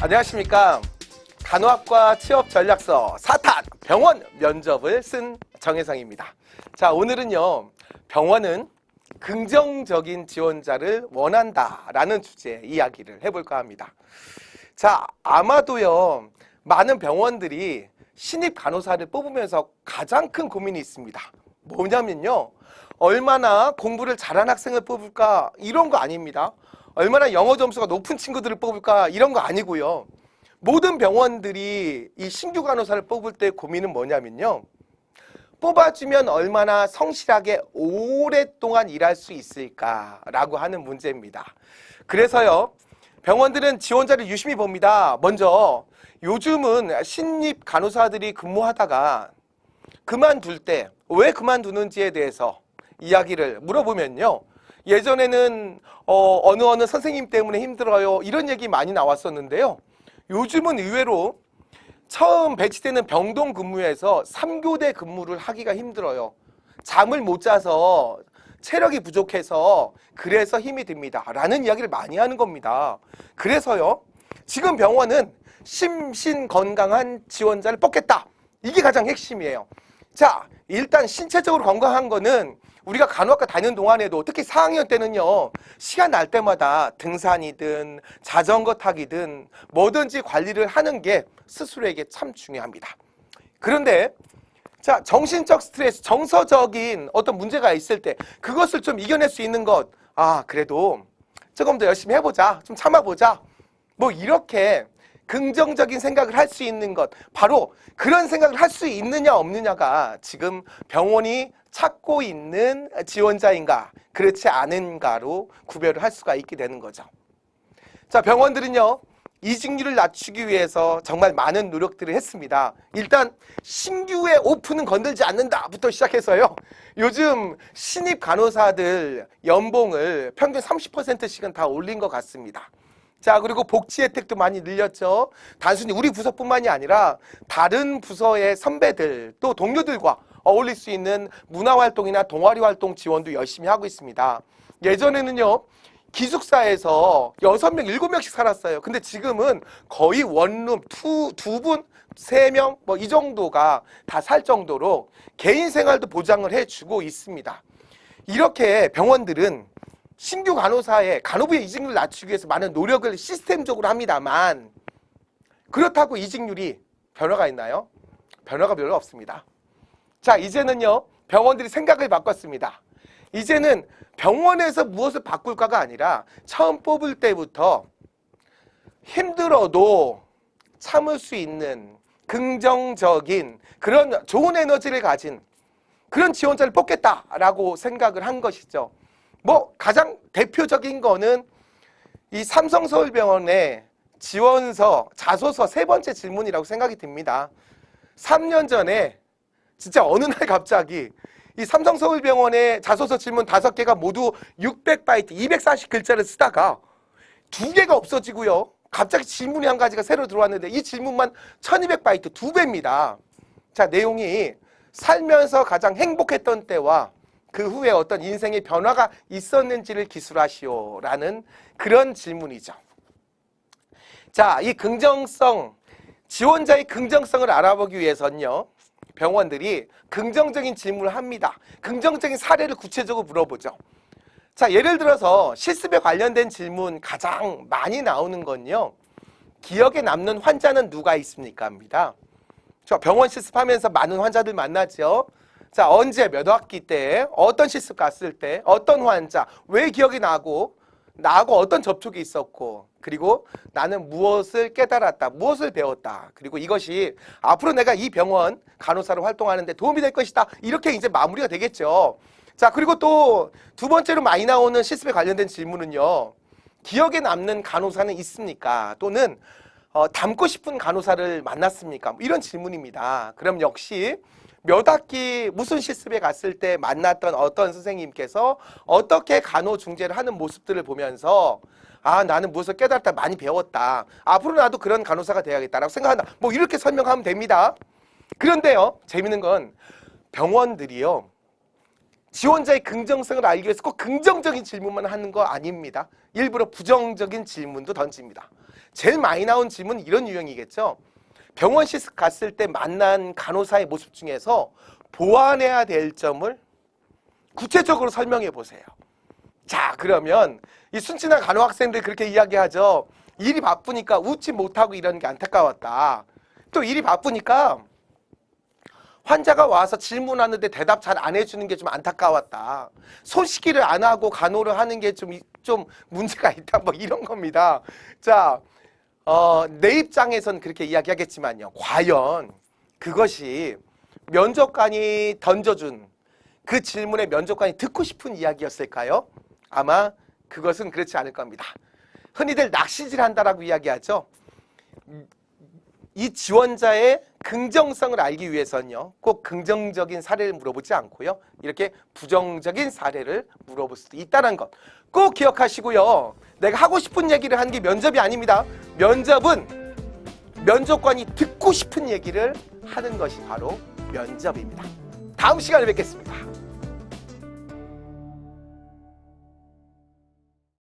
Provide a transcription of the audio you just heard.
안녕하십니까. 간호학과 취업 전략서 4탄 병원 면접을 쓴 정혜성입니다. 자, 오늘은요, 병원은 긍정적인 지원자를 원한다라는 주제의 이야기를 해볼까 합니다. 자, 아마도요, 많은 병원들이 신입 간호사를 뽑으면서 가장 큰 고민이 있습니다. 뭐냐면요, 얼마나 공부를 잘한 학생을 뽑을까 이런 거 아닙니다. 얼마나 영어 점수가 높은 친구들을 뽑을까 이런 거 아니고요. 모든 병원들이 이 신규 간호사를 뽑을 때 고민은 뭐냐면요, 뽑아주면 얼마나 성실하게 오랫동안 일할 수 있을까라고 하는 문제입니다. 그래서요, 병원들은 지원자를 유심히 봅니다. 먼저 요즘은 신입 간호사들이 근무하다가 그만둘 때 왜 그만두는지에 대해서 이야기를 물어보면요, 예전에는 어느 선생님 때문에 힘들어요 이런 얘기 많이 나왔었는데요, 요즘은 의외로 처음 배치되는 병동 근무에서 3교대 근무를 하기가 힘들어요. 잠을 못 자서 체력이 부족해서 그래서 힘이 듭니다 라는 이야기를 많이 하는 겁니다. 그래서요, 지금 병원은 심신 건강한 지원자를 뽑겠다, 이게 가장 핵심이에요. 자, 일단 신체적으로 건강한 거는 우리가 간호학과 다니는 동안에도 특히 4학년 때는요, 시간 날 때마다 등산이든 자전거 타기든 뭐든지 관리를 하는 게 스스로에게 참 중요합니다. 그런데 자, 정신적 스트레스, 정서적인 어떤 문제가 있을 때 그것을 좀 이겨낼 수 있는 것, 그래도 조금 더 열심히 해보자, 좀 참아보자, 뭐 이렇게 긍정적인 생각을 할 수 있는 것, 바로 그런 생각을 할 수 있느냐 없느냐가 지금 병원이 찾고 있는 지원자인가 그렇지 않은가로 구별을 할 수가 있게 되는 거죠. 자, 병원들은요, 이직률을 낮추기 위해서 정말 많은 노력들을 했습니다. 일단 신규의 오픈은 건들지 않는다부터 시작해서요, 요즘 신입 간호사들 연봉을 평균 30%씩은 다 올린 것 같습니다. 자, 그리고 복지 혜택도 많이 늘렸죠. 단순히 우리 부서뿐만이 아니라 다른 부서의 선배들 또 동료들과 어울릴 수 있는 문화활동이나 동아리 활동 지원도 열심히 하고 있습니다. 예전에는요, 기숙사에서 6명, 7명씩 살았어요. 근데 지금은 거의 원룸, 두 분, 3명 뭐 이 정도가 다 살 정도로 개인 생활도 보장을 해주고 있습니다. 이렇게 병원들은 신규 간호사의 간호부의 이직률을 낮추기 위해서 많은 노력을 시스템적으로 합니다만, 그렇다고 이직률이 변화가 있나요? 변화가 별로 없습니다. 자, 이제는요, 병원들이 생각을 바꿨습니다. 이제는 병원에서 무엇을 바꿀까가 아니라 처음 뽑을 때부터 힘들어도 참을 수 있는 긍정적인 그런 좋은 에너지를 가진 그런 지원자를 뽑겠다라고 생각을 한 것이죠. 뭐 가장 대표적인 거는 이 삼성서울병원의 지원서 자소서 3번째 질문이라고 생각이 듭니다. 3년 전에 진짜 어느 날 갑자기 이 삼성서울병원의 자소서 질문 5개가 모두 600바이트 240글자를 쓰다가 2개가 없어지고요, 갑자기 질문이 한 가지가 새로 들어왔는데 이 질문만 1200바이트 2배입니다. 자, 내용이 살면서 가장 행복했던 때와 그 후에 어떤 인생의 변화가 있었는지를 기술하시오 라는 그런 질문이죠. 자, 이 긍정성, 지원자의 긍정성을 알아보기 위해서는요, 병원들이 긍정적인 질문을 합니다. 긍정적인 사례를 구체적으로 물어보죠. 자, 예를 들어서 실습에 관련된 질문 가장 많이 나오는 건요, 기억에 남는 환자는 누가 있습니까? 합니다. 저 병원 실습하면서 많은 환자들 만나죠. 자, 언제 몇 학기 때 어떤 실습 갔을 때 어떤 환자 왜 기억이 나고 나하고 어떤 접촉이 있었고, 그리고 나는 무엇을 깨달았다, 무엇을 배웠다, 그리고 이것이 앞으로 내가 이 병원 간호사로 활동하는데 도움이 될 것이다, 이렇게 이제 마무리가 되겠죠. 자, 그리고 또 두 번째로 많이 나오는 실습에 관련된 질문은요, 기억에 남는 간호사는 있습니까? 또는 닮고 싶은 간호사를 만났습니까? 뭐 이런 질문입니다. 그럼 역시 몇 학기 무슨 실습에 갔을 때 만났던 어떤 선생님께서 어떻게 간호중재를 하는 모습들을 보면서 나는 무엇을 깨달았다, 많이 배웠다, 앞으로 나도 그런 간호사가 돼야겠다라고 생각한다, 뭐 이렇게 설명하면 됩니다. 그런데요, 재밌는 건 병원들이요, 지원자의 긍정성을 알기 위해서 꼭 긍정적인 질문만 하는 거 아닙니다. 일부러 부정적인 질문도 던집니다. 제일 많이 나온 질문은 이런 유형이겠죠. 병원 갔을 때 만난 간호사의 모습 중에서 보완해야 될 점을 구체적으로 설명해 보세요. 자, 그러면 이 순진한 간호학생들 그렇게 이야기하죠. 일이 바쁘니까 웃지 못하고 이러는 게 안타까웠다. 또 일이 바쁘니까 환자가 와서 질문하는데 대답 잘 안 해주는 게 좀 안타까웠다. 손쉽기를 안 하고 간호를 하는 게 좀 문제가 있다. 뭐 이런 겁니다. 자, 내 입장에선 그렇게 이야기하겠지만요. 과연 그것이 면접관이 던져준 그 질문에 면접관이 듣고 싶은 이야기였을까요? 아마 그것은 그렇지 않을 겁니다. 흔히들 낚시질 한다라고 이야기하죠. 이 지원자의 긍정성을 알기 위해서는요, 꼭 긍정적인 사례를 물어보지 않고요, 이렇게 부정적인 사례를 물어볼 수도 있다는 것 꼭 기억하시고요. 내가 하고 싶은 얘기를 하는 게 면접이 아닙니다. 면접은 면접관이 듣고 싶은 얘기를 하는 것이 바로 면접입니다. 다음 시간에 뵙겠습니다.